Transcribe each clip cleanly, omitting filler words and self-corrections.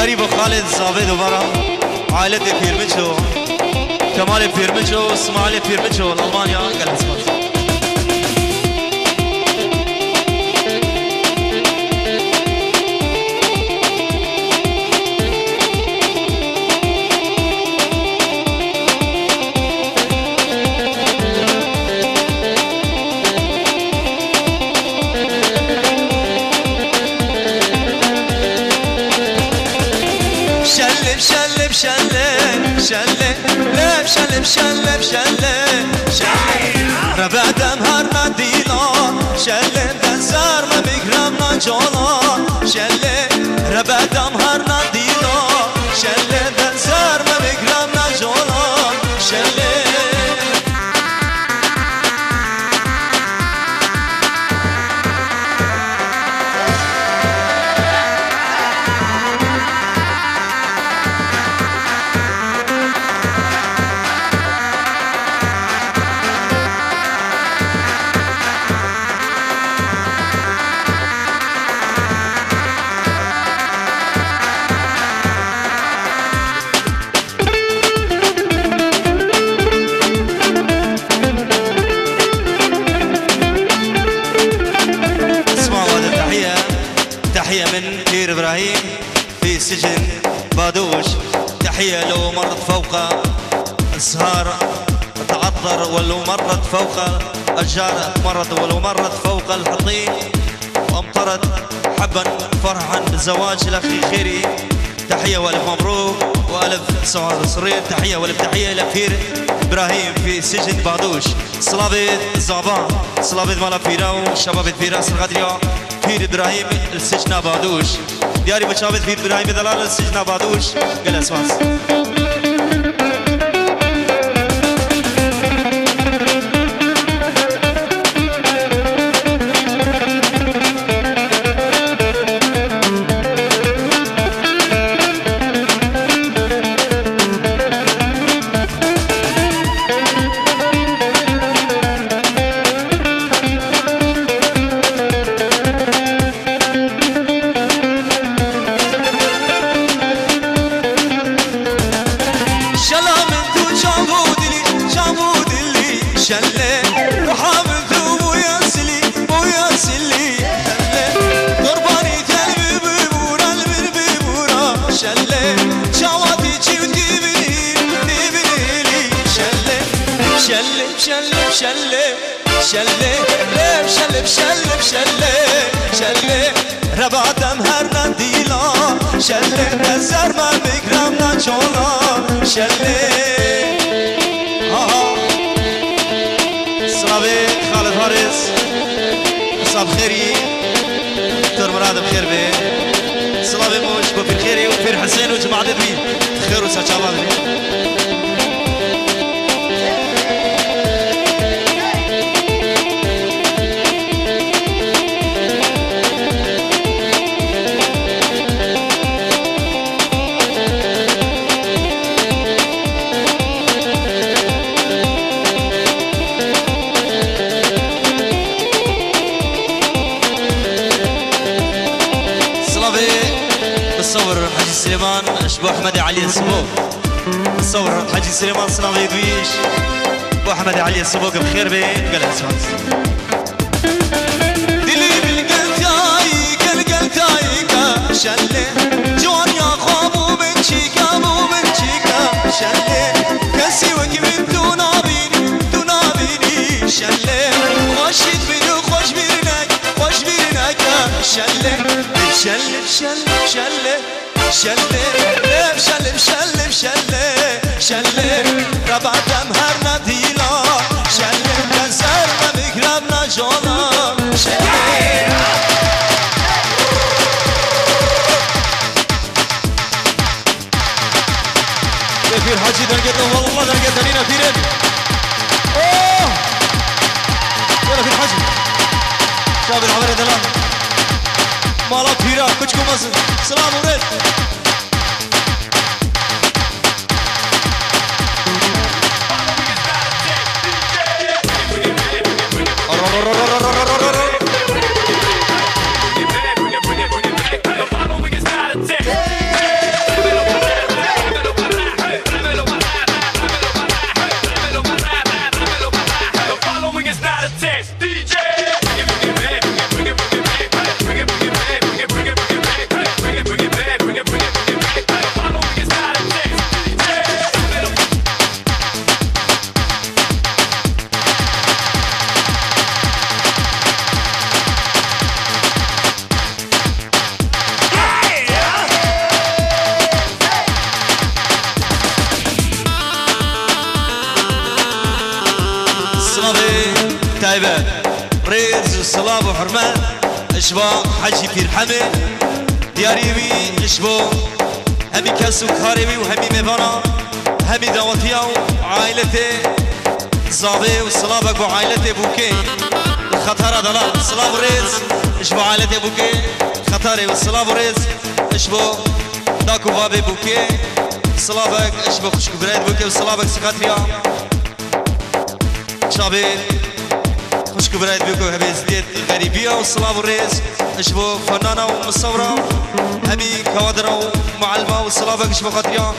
دیاری با خالد زاوید و برا عائلت پیرمچو کمال پیرمچو اسماعیل پیرمچو الالمانیا قال اسمت شلب شلب شلب شلب ربعدم هر ندیلان شلب دنزار ما بگرم نجالان شلب ربعدم هر ندیلان شلب دنزار ما بگرم نجالان شلب تحية من كير إبراهيم في سجن بادوش تحية لو مرت فوق السهار تعطر ولو مرت فوق الجارة مرت ولو مرت فوق الحطيم وأمطرت حبا فرحا بالزواج الأخي خيري تحية والف مبروك والف سعاد صرير تحية والف تحية إلى كير إبراهيم في سجن بادوش صلابيد الزعبان صلابيد مالا فيراو شباب فيراس الغدريا فير إبراهيم السجن بادوش دياري بشابت فير إبراهيم دلال السجن بادوش قل أسواس ربعدم هر ندیلا شله نظر ما بگرم نجالا شله صلابي خالد فارس صاب خيري دكتور مراد بخير بيه صلابي موش بفير خيري وفير حسين وجماعة بي خير وسجابات بي سليمان اشبو احمد علي السبوق صور حاجي سليمان صنع يدويش ابو احمد علي السبوق بخير بيه قال اسمع دلي بالقلتاي قلقلتاي شله جوان يا خابو بنشيكا مو بنشيكا شله كسي وكبن تنابيني شله خوشيت بدو خوش بيرنك شله شله شله شله شله شله شله شله شله ربعدم هر ندیلا شله نظر ما بگرم نجالا شله كثير حاجي درجة والله درجة دلينا فيرين اوه يلا في الحاجي شاب الحضر دلال مالا فيرا كشكو مصر سلام ورد تايبة ريز وصلاة وحرمة اشبا حجي في الحمل دياريوي اشبو همي كسو كاريوي وهمي ميفانا همي داوتيا وعائلتي زابي والصلاة بك وعائلتي بوكي الخطارة دلا الصلاة وريز اشبو عائلتي بوكي خطاري والصلاة وريز اشبو داكو بابي بوكي الصلاة بك اشبو خشك بريد بوكي والصلاة بك سكاتريا شابي خشك بريد بوكي هبي زديت غريبية والصلاة وريز اشبو فنانة ومصورة همي كوادرة ومعلمة والصلاة بك اشبو خطريا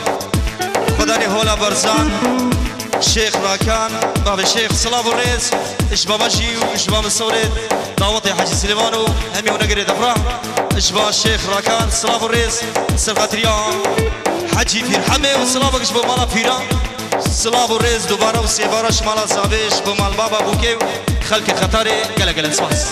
خداني هولا برزان الشيخ راكان باب الشيخ صلاة الرئيس اشبا مجي واشبا مصورد دعوتي حاجي سليمانو همي ونقري دفرة اشبا الشيخ راكان صلاة الرئيس سرقاتريا حاجي في الحمي وصلاة بك اشبا مالا فيرا صلاة الرئيس دوبارة وسيبارة شمالا صابي اشبا مال بابا بوكي خلق خطاري قلق قلق سواس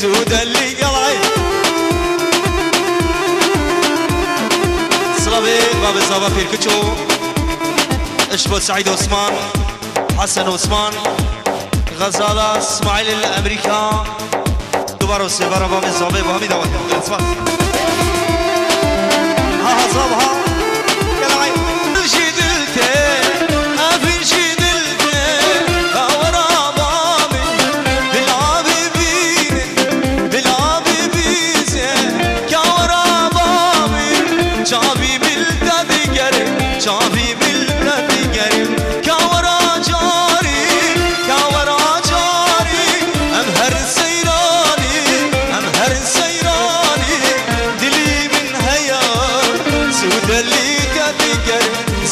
زود اللي قلعي صلابي باب الزابا في الكتشو اشبو سعيد عثمان حسن عثمان غزالة اسماعيل الامريكا دوبارو سيبارا باب الزابا بهمي دوات الاسفات ها صابها قلعي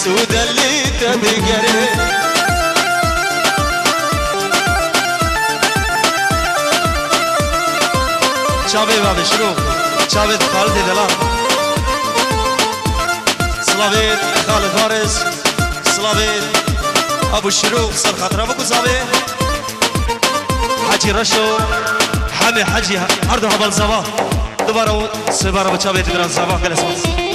سود اللي تذكري شابي بابي شروق شابي خالد دلال صلابيت خالد فارس صلابيت ابو الشروق صار خاطر ابو صابي حجي رشو حمي حجي عرضو هبل زبا دوباره سباره بچا بيت دران زبا قال اسمس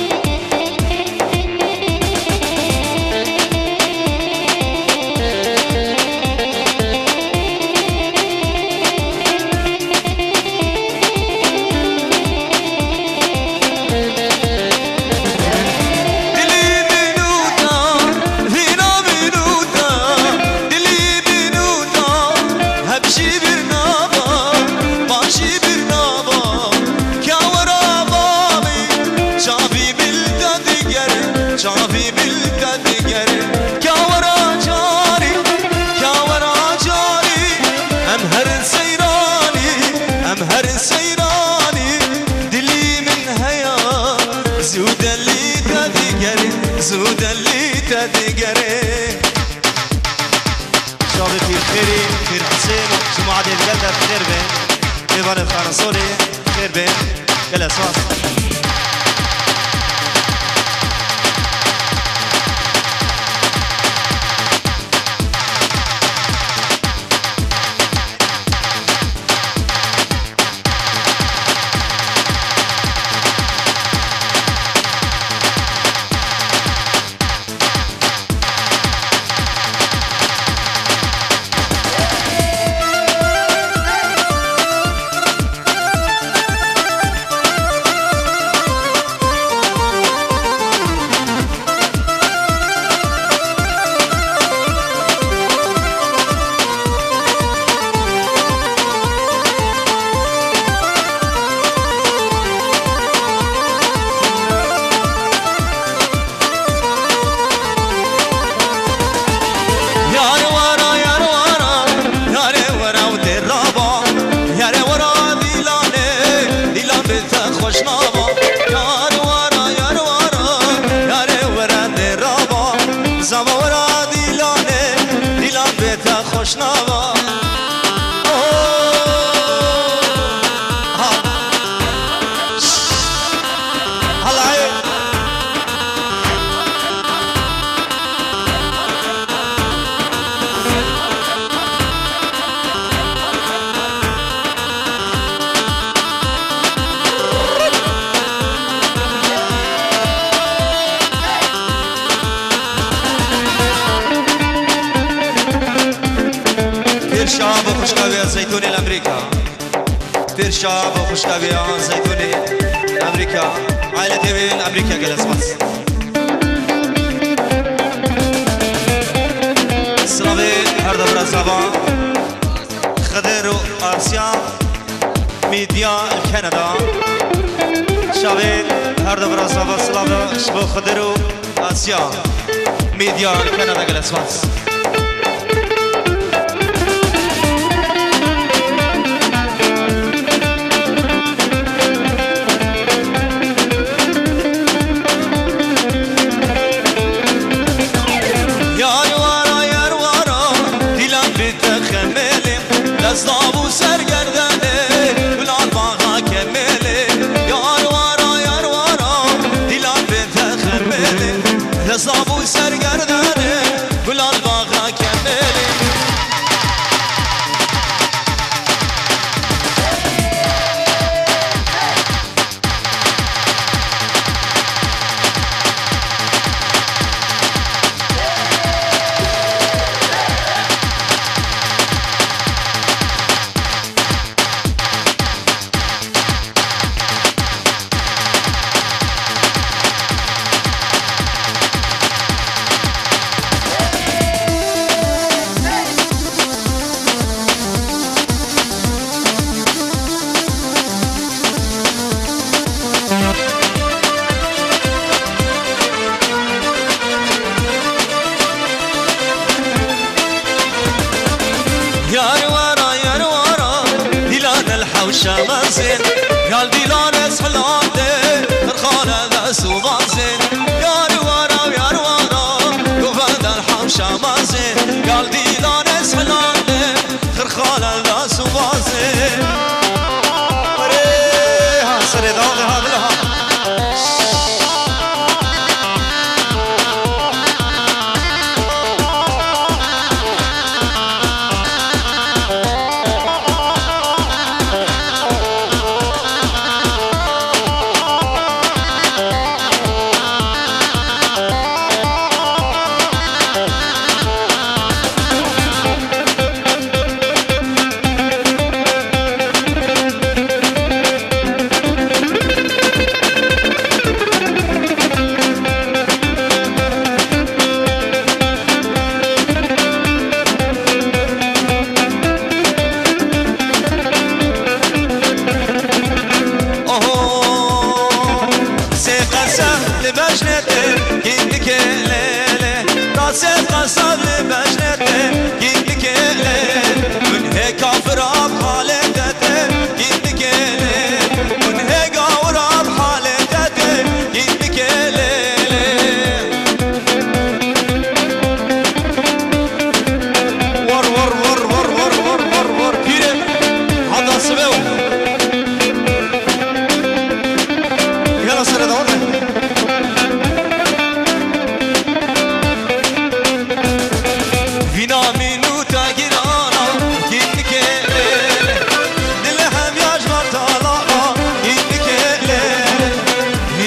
زود اللي تدقري شابي في الخيري في الحسين جماعة الجلدة خير بين إيفان الفرنسولي خير بين قال أسواس شاب وخشكاوي زيتوني الأمريكا كثير شاب وخشكاوي زيتوني الأمريكا عائلة من أمريكا جلس بس سلامي هردا برازابا خدرو آسيا ميديا كندا شابي هردا برازابا سلامي شبو خدرو آسيا ميديا كندا جلس بس دستابو سرگردنه بلال باغا کمله یار وارا دیلان به تخمله دستابو سرگردنه بلال باغا کمله شمسين قال ديلانس حلاته فرخانه دست و بازين يار ورا قفد الحم شمسين قال ديلانس حلاته فرخانه دست و بازين ها سري داغ هذا لها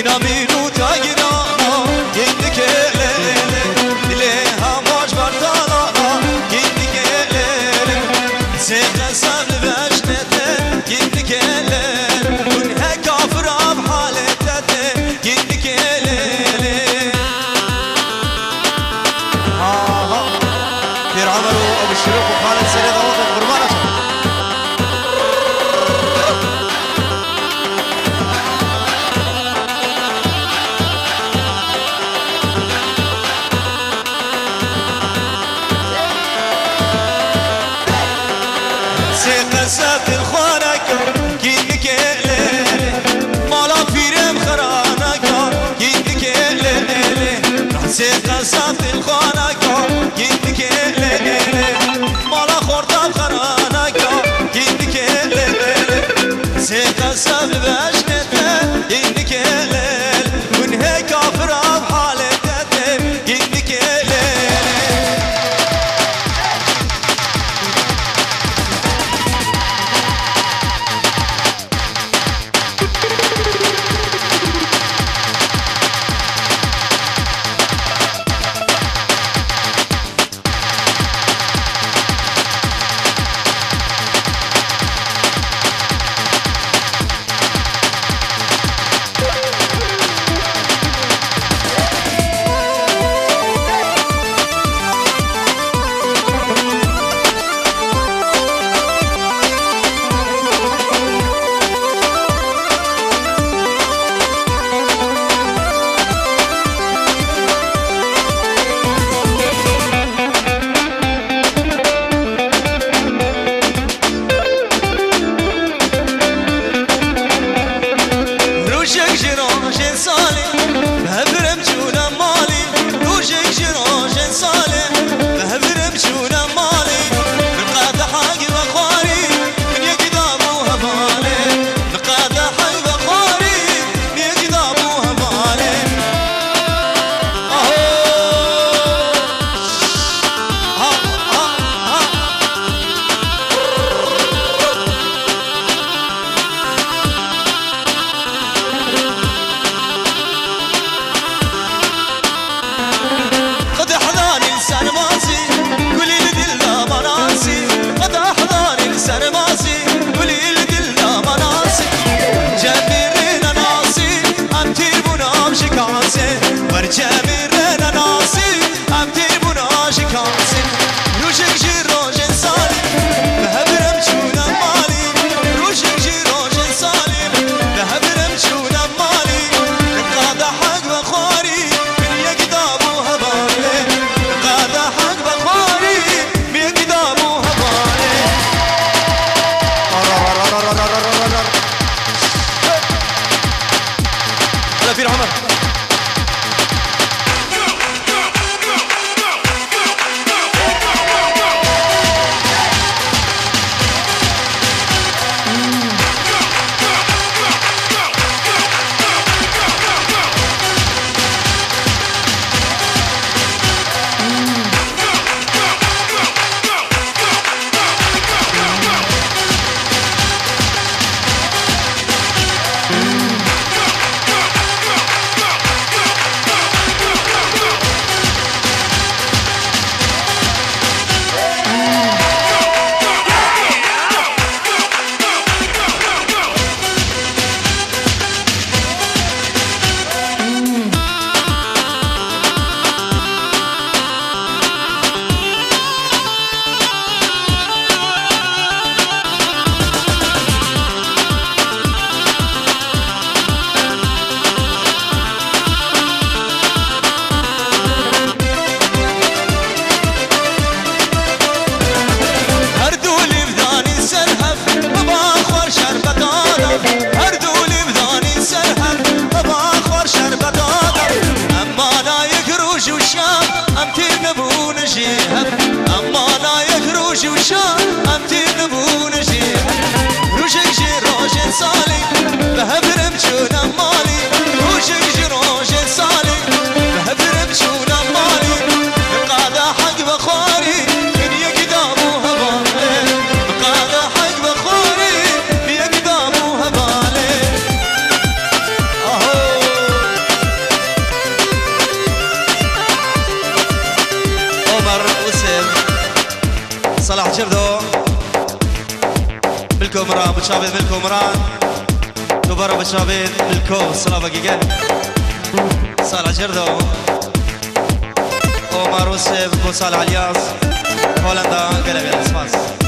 بينا بينو تاجرانا جدك ليلة ليها موج برطانا جدك ليلة سيخ سبل بجنته جدك ليلة كنها كافرة بحالته جدك ليلة دير عمر وابو الشروق وخالد سريد وطن قربانك سيقسات الخوانك كيدك ليلي مالا فيرم خرانك كيدك ليلي سيقسات الخوانك كيدك ليلي مالا خورتا خرانك كيدك ليلي سيقسات بجنته كيدك ليلي ونهي كافرة بحالته كيدك ليلي في عمر ملكو مران بتشابيد ملكو مران دوباره بتشابيد ملكو سلافا جيجن صالح جردو وماروسف بوصالح الياس هولندا قلب يا اسماس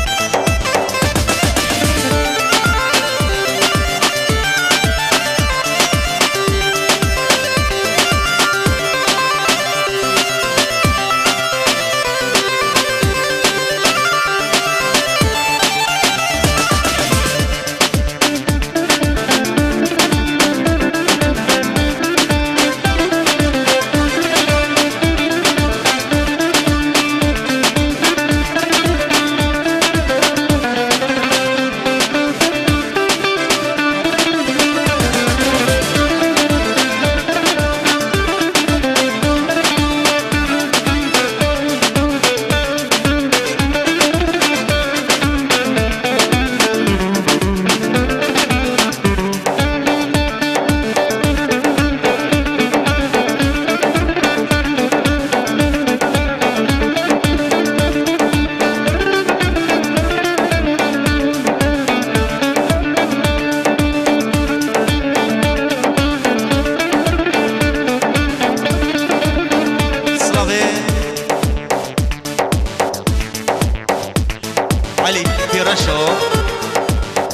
علي في رشو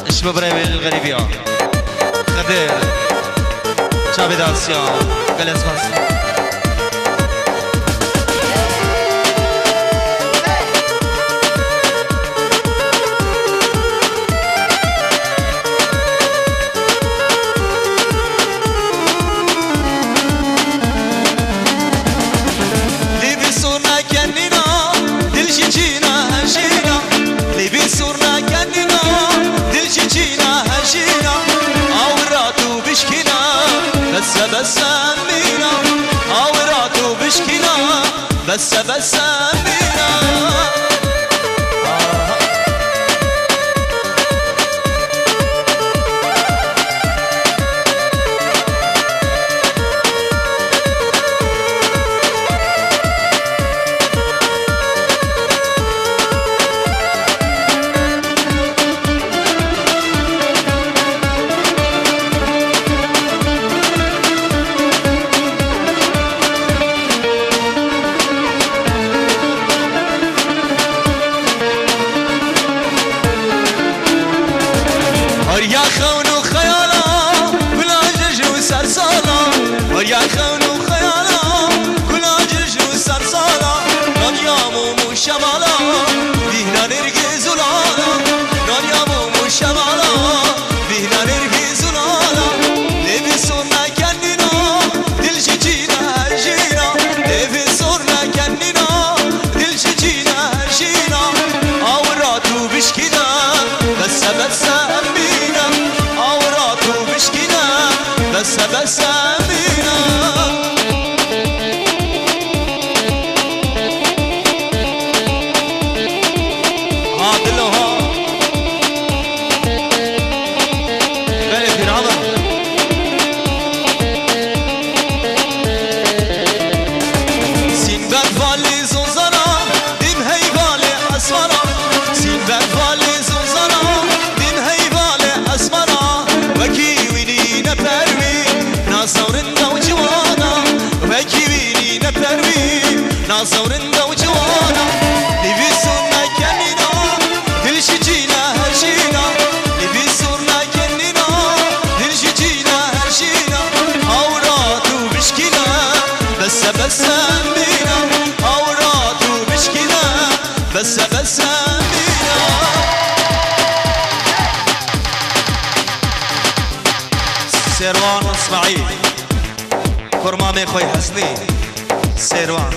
الشباب الغريبية غدير شابي داسيا قال اسمع بس أمينا عوراتو بشكينا بس أمينا يا خونو خيالا كل عجج وسرسالا يا خونو خيالا كل عجج وسرسالا نانيامو مشمالا بينا نرجز ولالا نانيامو مشمالا بينا نرجز ولالا لبي صورنا كننا دلشي جينا هرجينا لبي صورنا كننا دلشي جينا هرجينا عوراتو بشكينا بس بس أمينا عادلها غالي في رمضان سين بالي زوزنا دين هي بالي أسمرا سين بالي زوزنا دين هي بالي أسمرا وكي ويني نبروي ناصورنا وجوانا وكيويني نبروي ناصورنا وجوانا لبسونا كننا دلشي جينا هرشينا لبسونا كننا دلشي جينا هرشينا عوراتو بشكينا بس أمينا عوراتو بشكينا بس أمينا سيروان اسماعيل كرمامي خوي حسني سيروان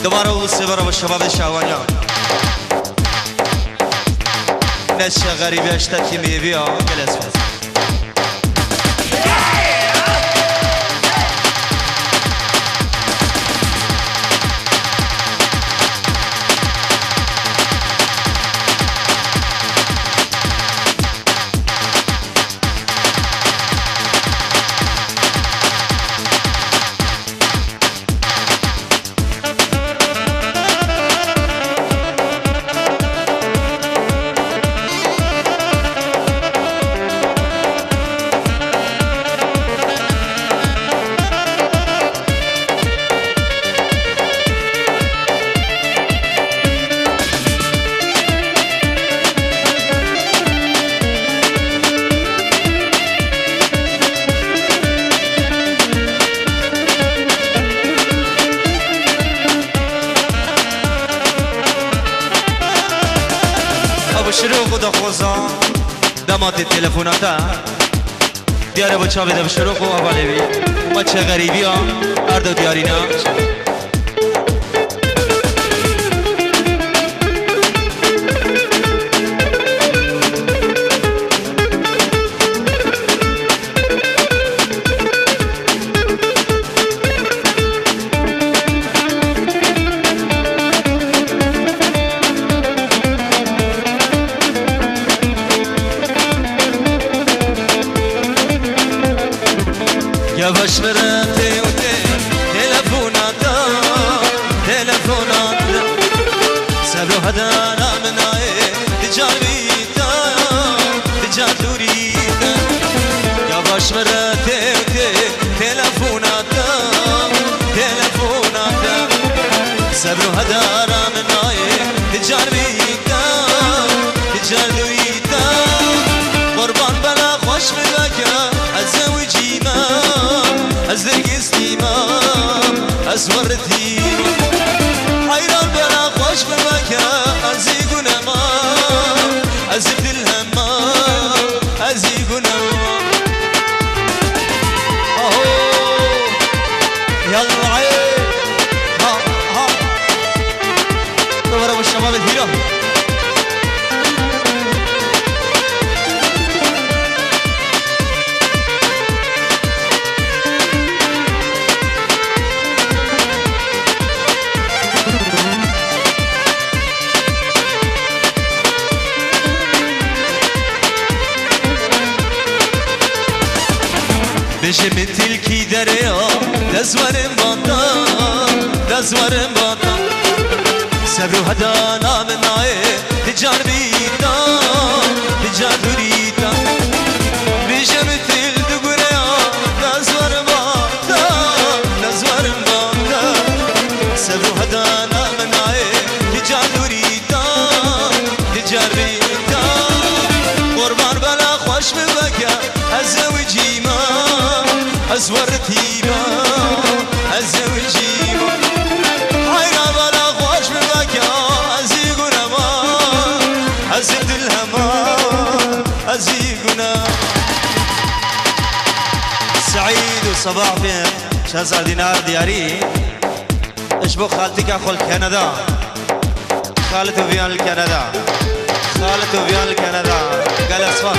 دوباره وسبرا والشباب الشاوانيان نشا غريبة اشتكي ميبيا جلس فاز وزا دمات التلفوناتا دیاره با چا بده بشروق و حواله بی ما چه غریبی ها اردو دیارینا يavaş verate ute telefonata telefonata sabro hadana menae tijarita tijadurita yavaş verate ute telefonata telefonata sabro hadana menae tijarita tijadurita قربان بلا خوش بذاكا الزوجي ما أزرقستي ما أزورتي حيران بلا خوش بذاكا أزيقنا ما أزبد الهما أزيقنا أهو يلا عيب ها ها طبعا الشباب الهيرة بجم تلکی دریا دزورم باتا دزورم باتا صبر و هدانا منای تجار بیتا تجار دوریتا بجم تل دگریا دزورم باتا دزورم باتا صبر و هدانا منای تجار دوریتا تجار بیتا قربان بلا خوش ببکا الزوجي ما أزورتي ما الزوجي ما حيرا بلا خوش ببكا أزيقنا ما أزبد الهما أزيقنا سعيد وصباح فين شازع دينار دياري اشبو خالتك اخو كندا خالته فيان الكندا خالته فيان الكندا قال اسفاس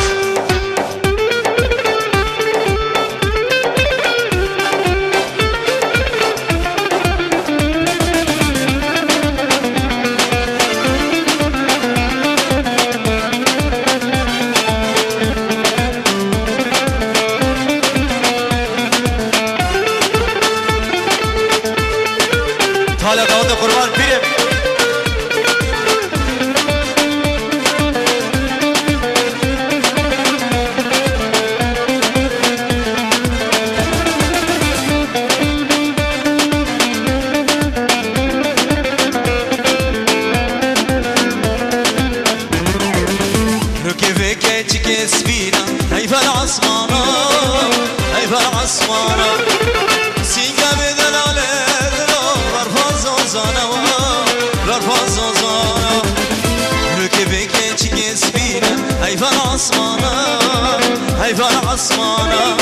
طالع داود قربان پیرم ركبك تشكي سفينة هيفا العصمانة هيفا العصمانة سينجا بدلالة ركبك تشكي سفينة هيفا العصمانة هيفا العصمانة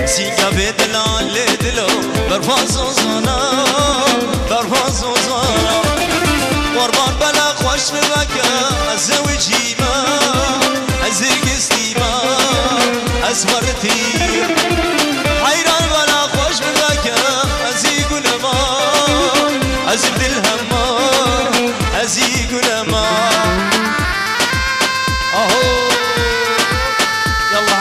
سينجا بدلالة دلو برفاز وزانا برفاز وزانا قربان بلا خوش ببكا الزوجي ما أزرقستي ما أزورتي حيران بلا خوش ببكا أزيقنا ما أزبد الهما أزيقنا ما أهو يلا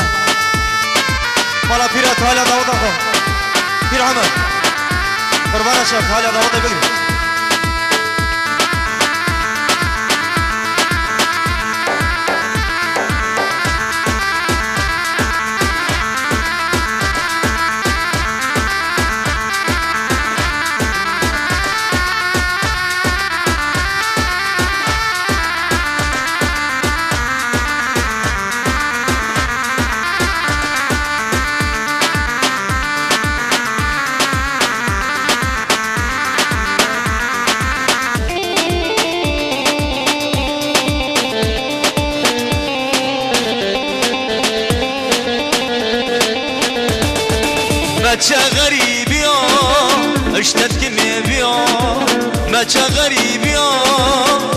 مالا بيرات هلا داود أخو بير عمر قربانا شاف هلا داود بقري ما چه غریبی ها اشتد که می بیا ما چه غریبی ها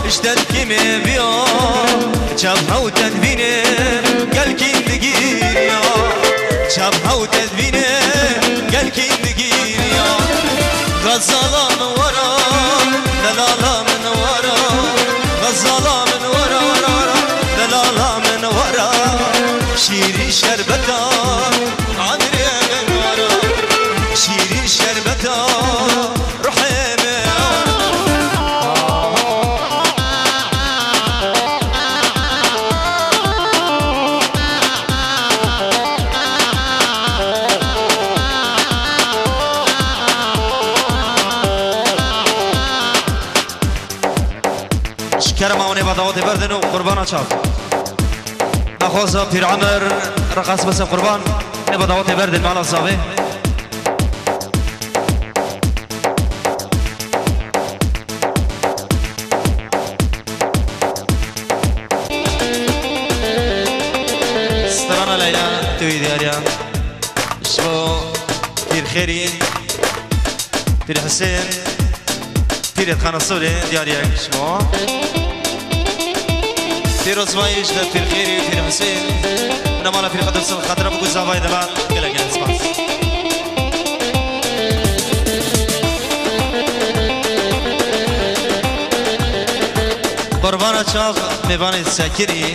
اشتد که می بیا چپ ها و تدبینه گل کندگیر یا چپ ها و تدبینه گل کندگیر یا غزالا من ورا دلالا من ورا غزالا من ورا دلالا من ورا شیری شربتا عمري من ورا شيري شربتا روحي شكرا معوني بدوات بردن وقربانا شاف نخوصة بير عمر رقص بس قربان بدوات بردن معنا صافي استرانا ليلى توي دياريا شو بير خيري بير حسين بير خان الصولي دياريا شو بير اسمايش بير خيري بير حسين انا مالا بير قدر سن خاطر ابو زافاي دبان كلا كان سباس قربان شاف ميبان ساكري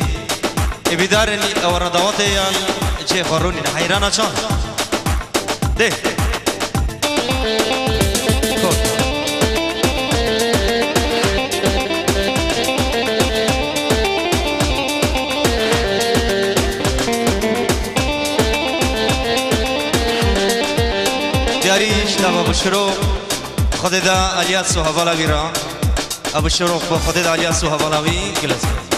بدارني او ردواتي جي خوروني حيران شاف ده دیاریش لب ابو شروق خود دا الیاس و حوالاوی را ابو شروق با خود دا الیاس و حوالاوی گلس